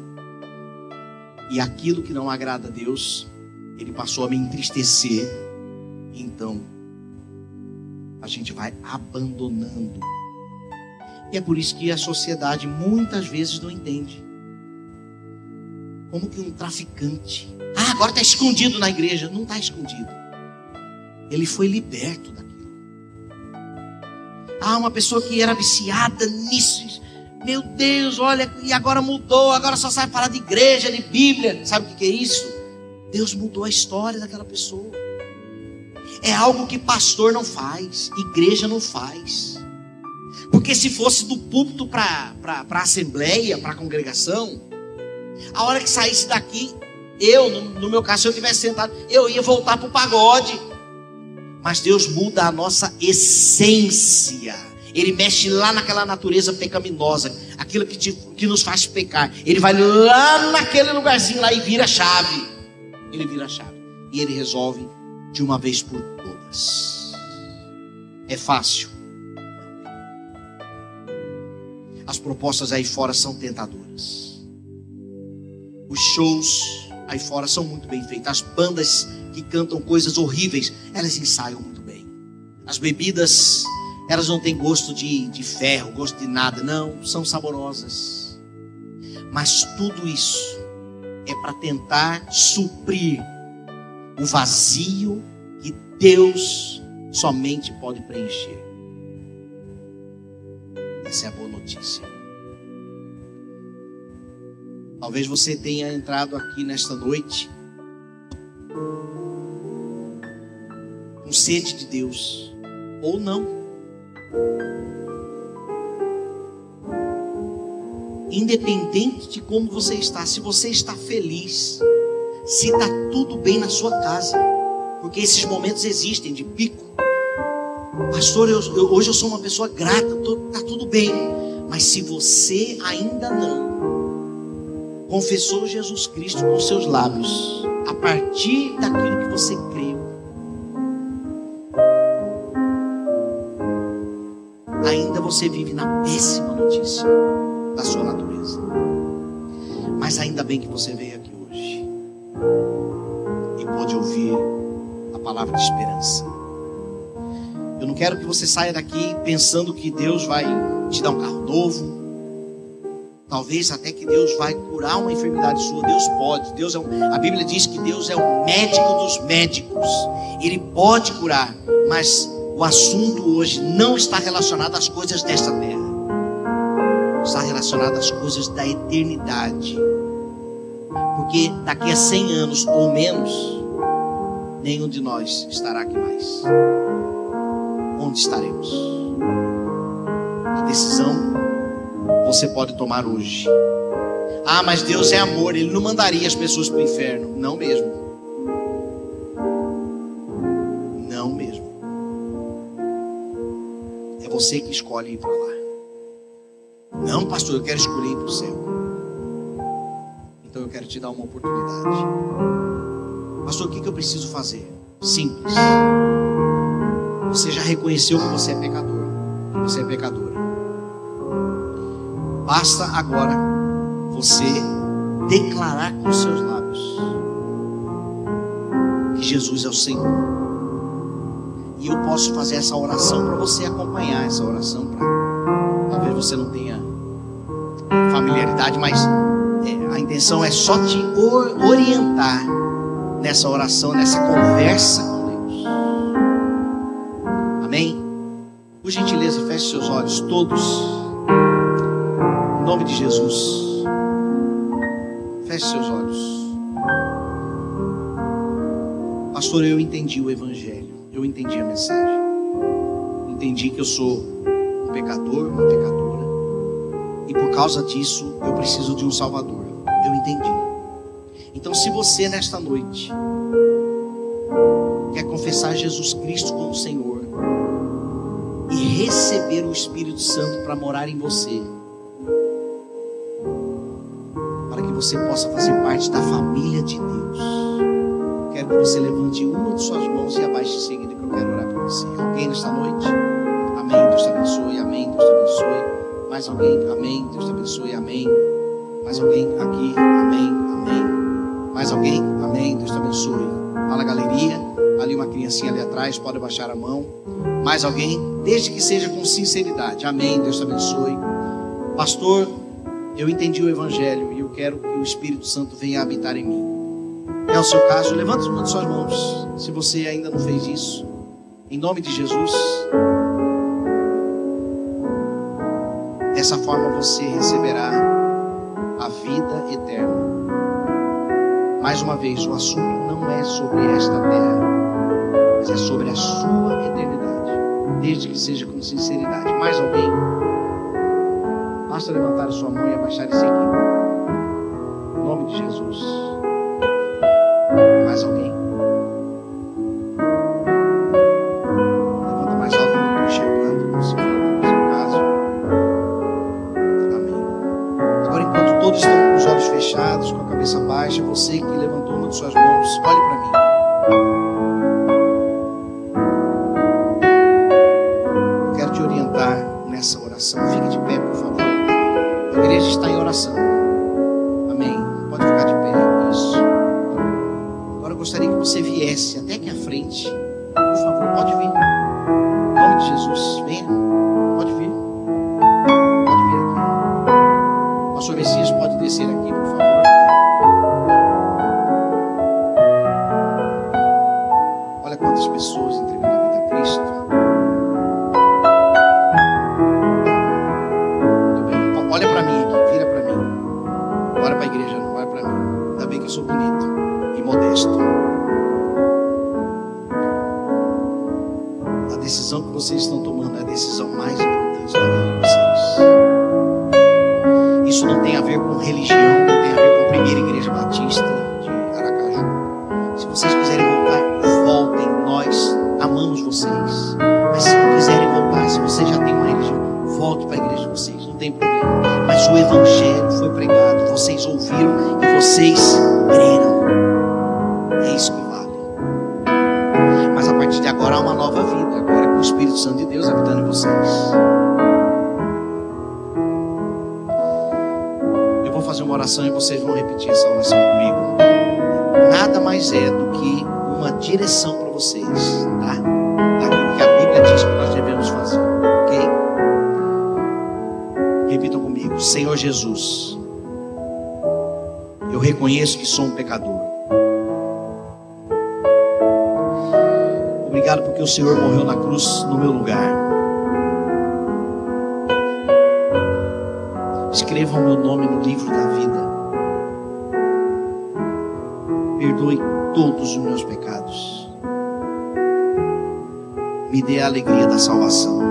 A: e aquilo que não agrada a Deus, Ele passou a me entristecer. Então a gente vai abandonando. E é por isso que a sociedade muitas vezes não entende. Como que um traficante, agora está escondido na igreja. Não está escondido. Ele foi liberto daquilo. Uma pessoa que era viciada nisso, Meu Deus, olha, e agora mudou, agora só sabe falar de igreja, de Bíblia. Sabe o que é isso? Deus mudou a história daquela pessoa. É algo que pastor não faz, igreja não faz. Porque se fosse do púlpito para a assembleia, para a congregação, a hora que saísse daqui, no meu caso, se eu tivesse sentado, eu ia voltar para o pagode. Mas Deus muda a nossa essência. Ele mexe lá naquela natureza pecaminosa, aquilo que nos faz pecar. Ele vai lá naquele lugarzinho lá e vira a chave. Ele vira a chave e ele resolve de uma vez por todas. É fácil? As propostas aí fora são tentadoras. Os shows aí fora são muito bem feitos. As bandas que cantam coisas horríveis, elas ensaiam muito bem. As bebidas, elas não têm gosto de ferro, gosto de nada. Não, são saborosas. Mas tudo isso é para tentar suprir o vazio que Deus somente pode preencher. Essa é a boa notícia. Talvez você tenha entrado aqui nesta noite com sede de Deus, ou não. Independente de como você está, se você está feliz, se está tudo bem na sua casa, porque esses momentos existem de pico. Pastor, hoje eu sou uma pessoa grata, está tudo bem. Mas se você ainda não confessou Jesus Cristo com seus lábios, a partir daquilo que você creu, ainda você vive na péssima notícia da sua natureza. Mas ainda bem que você veio aqui hoje e pode ouvir a palavra de esperança. Eu não quero que você saia daqui pensando que Deus vai te dar um carro novo. Talvez até que Deus vai curar uma enfermidade sua. Deus pode. A Bíblia diz que Deus é o médico dos médicos. Ele pode curar. Mas o assunto hoje não está relacionado às coisas desta terra. Está relacionado às coisas da eternidade. Porque daqui a 100 anos ou menos, nenhum de nós estará aqui mais. Onde estaremos? A decisão você pode tomar hoje. Ah, mas Deus é amor, Ele não mandaria as pessoas para o inferno. Não mesmo. Não mesmo. É você que escolhe ir para lá. Não, pastor, eu quero escolher ir para o céu. Então eu quero te dar uma oportunidade. Pastor, o que eu preciso fazer? Simples. Você já reconheceu que você é pecador, que você é pecadora. Basta agora você declarar com seus lábios que Jesus é o Senhor. E eu posso fazer essa oração para você acompanhar essa oração. Talvez você não tenha familiaridade, mas a intenção é só te orientar nessa oração, nessa conversa com Deus. Amém? Por gentileza, feche seus olhos todos. Em nome de Jesus. Feche seus olhos. Pastor, eu entendi o Evangelho. Eu entendi a mensagem. Entendi que eu sou um pecador, uma pecadora. E por causa disso, eu preciso de um Salvador. Eu entendi. Então, se você nesta noite quer confessar Jesus Cristo como Senhor e receber o Espírito Santo para morar em você, para que você possa fazer parte da família de Deus, quero que você levante uma de suas mãos e abaixe em seguida, que eu quero orar por você. Alguém nesta noite? Amém, Deus te abençoe. Amém, Deus te abençoe. Mais alguém? Amém, Deus te abençoe. Amém. Mais alguém aqui? Amém, amém. Mais alguém? Amém, Deus te abençoe. Lá na galeria, ali uma criancinha ali atrás, pode baixar a mão. Mais alguém? Desde que seja com sinceridade. Amém, Deus te abençoe. Pastor, eu entendi o Evangelho e eu quero que o Espírito Santo venha habitar em mim. É o seu caso? Levante uma de suas mãos, se você ainda não fez isso. Em nome de Jesus. Dessa forma você receberá a vida eterna. Mais uma vez, o assunto não é sobre esta terra, mas é sobre a sua eternidade, desde que seja com sinceridade. Mais alguém? Basta levantar a sua mão e abaixar e seguir. Em nome de Jesus. Mais alguém? Levanta mais alto, eu estou enxergando, se for o seu caso. Amém. Agora, enquanto todos estão com os olhos fechados, com a cabeça baixa, você que levantou uma de suas mãos, olhe para mim. Eu quero te orientar nessa oração. Fique de pé, por favor. A igreja está em oração. Amém. Pode ficar de pé. Isso. Agora eu gostaria que você viesse até aqui à frente. Por favor, pode vir. Em nome de Jesus, venha. Pode vir. Pode vir aqui. Pastor Messias, pode descer aqui, por favor. Olha quantas pessoas entregando a vida a Cristo. Muito bem. Olha para mim aqui, vira para mim. Não olha para a igreja, não olha para mim. Ainda bem que eu sou bonito e modesto. A decisão que vocês estão tomando é a decisão mais importante da vida de vocês. Isso não tem a ver com religião, não tem a ver com a Primeira Igreja Batista de Aracaju. Se vocês quiserem voltar, voltem. Nós amamos vocês. Mas se não quiserem voltar, se vocês já têm uma religião, volte para a igreja de vocês, não tem problema. Mas o Evangelho foi pregado, vocês ouviram e vocês creram. É isso que vale. Mas a partir de agora há uma nova vida, agora com o Espírito Santo de Deus habitando em vocês. Eu vou fazer uma oração e vocês vão repetir essa oração comigo. Nada mais é do que uma direção para vocês, tá? Daquilo que a Bíblia diz que nós devemos fazer, ok? Repitam comigo. Senhor Jesus, eu reconheço que sou um pecador. Obrigado porque o Senhor morreu na cruz no meu lugar. Escreva o meu nome no livro da vida. Perdoe todos os meus pecados. Me dê a alegria da salvação.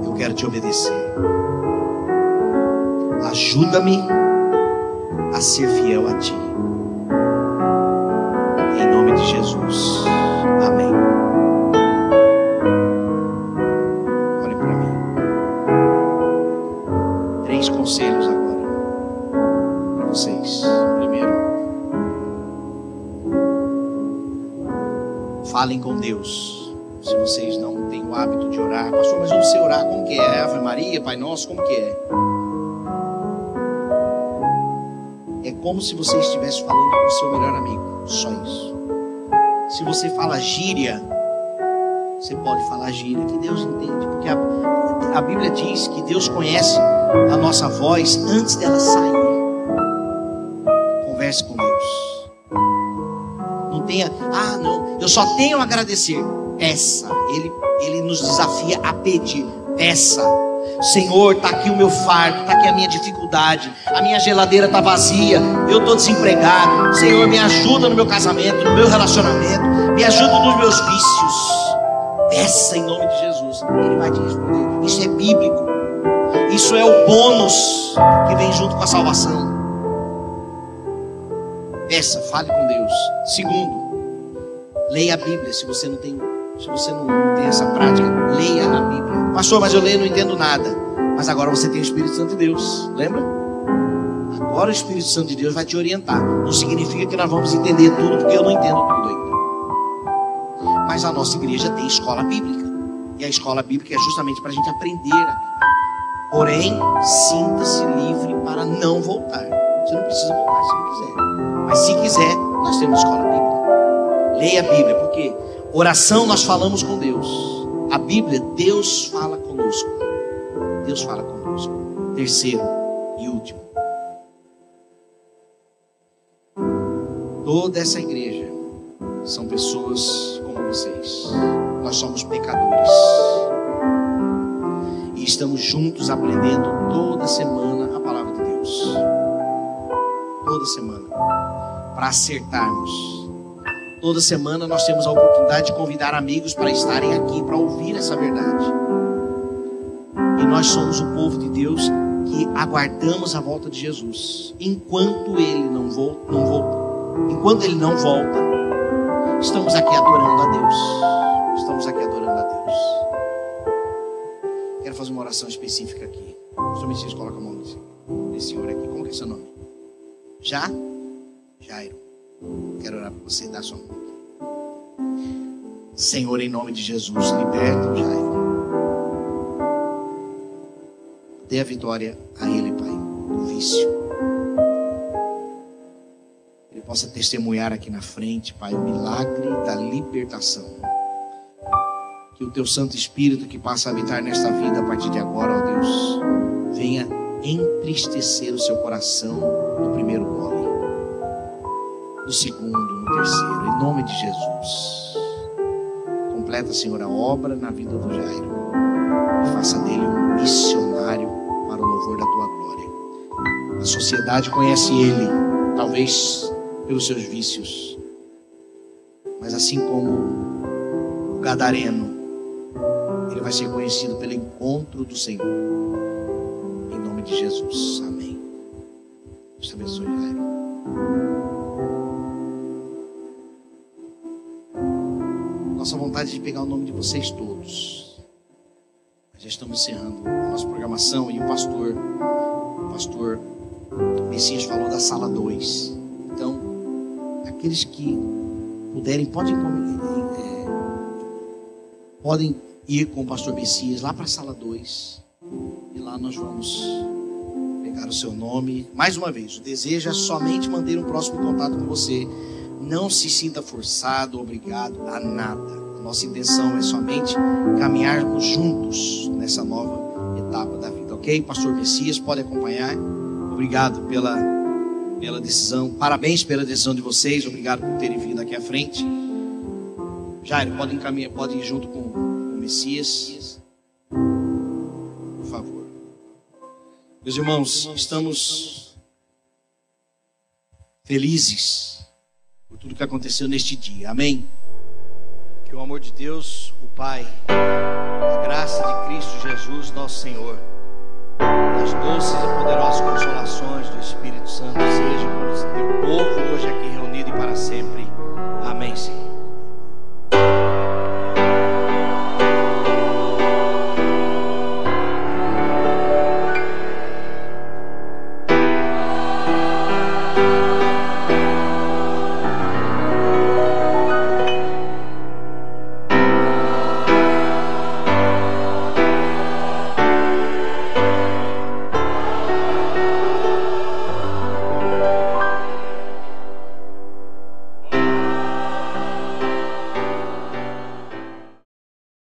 A: Eu quero te obedecer. Ajuda-me a ser fiel a ti. Em nome de Jesus. Amém. Olhe para mim. 3 conselhos agora para vocês. Primeiro, falem com Deus. Se vocês não têm o hábito de orar, pastor, mas eu não sei orar. Como que é? Ave Maria, Pai Nosso, como que é? É como se você estivesse falando com o seu melhor amigo. Só isso. Se você fala gíria, você pode falar gíria, que Deus entende. Porque a Bíblia diz que Deus conhece a nossa voz antes dela sair. Converse com Deus. Não tenha, não, eu só tenho a agradecer. Peça. Ele nos desafia a pedir. Peça. Senhor, está aqui o meu fardo, está aqui a minha dificuldade, a minha geladeira está vazia, eu estou desempregado. Senhor, me ajuda no meu casamento, no meu relacionamento, me ajuda nos meus vícios. Peça em nome de Jesus, Ele vai te responder. Isso é bíblico, isso é o bônus que vem junto com a salvação. Peça, fale com Deus. Segundo, leia a Bíblia. Se você não tem essa prática, leia a Bíblia. Pastor, mas eu leio e não entendo nada. Mas agora você tem o Espírito Santo de Deus, lembra? Agora o Espírito Santo de Deus vai te orientar. Não significa que nós vamos entender tudo, porque eu não entendo tudo ainda. Mas a nossa igreja tem escola bíblica. E a escola bíblica é justamente para a gente aprender a Bíblia. Porém, sinta-se livre para não voltar. Você não precisa voltar se não quiser. Mas se quiser, nós temos escola bíblica. Leia a Bíblia, porque oração nós falamos com Deus. A Bíblia, Deus fala conosco. Deus fala conosco. Terceiro e último. Toda essa igreja são pessoas como vocês. Nós somos pecadores. estamos juntos aprendendo toda semana a palavra de Deus. Toda semana. Para acertarmos. Toda semana nós temos a oportunidade de convidar amigos para estarem aqui, para ouvir essa verdade. E nós somos o povo de Deus que aguardamos a volta de Jesus. Enquanto Ele não volta, enquanto Ele não volta, estamos aqui adorando a Deus. Estamos aqui adorando a Deus. Quero fazer uma oração específica aqui. Só me diz, coloca a mão nesse senhor aqui. Como que é seu nome? Jairo. Quero orar para você e dar sua mão aqui. Senhor, em nome de Jesus, liberta o Jairo. Dê a vitória a ele, Pai, do vício. Ele possa testemunhar aqui na frente, Pai, o milagre da libertação. Que o Teu Santo Espírito que passa a habitar nesta vida a partir de agora, ó Deus, venha entristecer o seu coração no primeiro gole, no segundo, no terceiro, em nome de Jesus. Completa, Senhor, a obra na vida do Jairo e faça dele um missionário para o louvor da Tua glória. A sociedade conhece ele, talvez pelos seus vícios, mas assim como o gadareno, ele vai ser conhecido pelo encontro do Senhor. Em nome de Jesus, amém. Deus te abençoe, Jairo. Nossa vontade de pegar o nome de vocês todos. Já estamos encerrando a nossa programação e o pastor Messias falou da sala 2. Então, aqueles que puderem, podem ir com o pastor Messias lá para a sala 2. E lá nós vamos pegar o seu nome. Mais uma vez, o desejo é somente manter um próximo contato com você. Não se sinta forçado, obrigado a nada. A nossa intenção é somente caminharmos juntos nessa nova etapa da vida, ok? Pastor Messias, pode acompanhar. Obrigado pela decisão. Parabéns pela decisão de vocês. Obrigado por terem vindo aqui à frente. Jairo, pode ir junto com o Messias. Por favor. Meus irmãos, estamos felizes por tudo que aconteceu neste dia. Amém? Que o amor de Deus, o Pai, a graça de Cristo Jesus, nosso Senhor, as doces e poderosas consolações do Espírito Santo sejam com o teu povo hoje aqui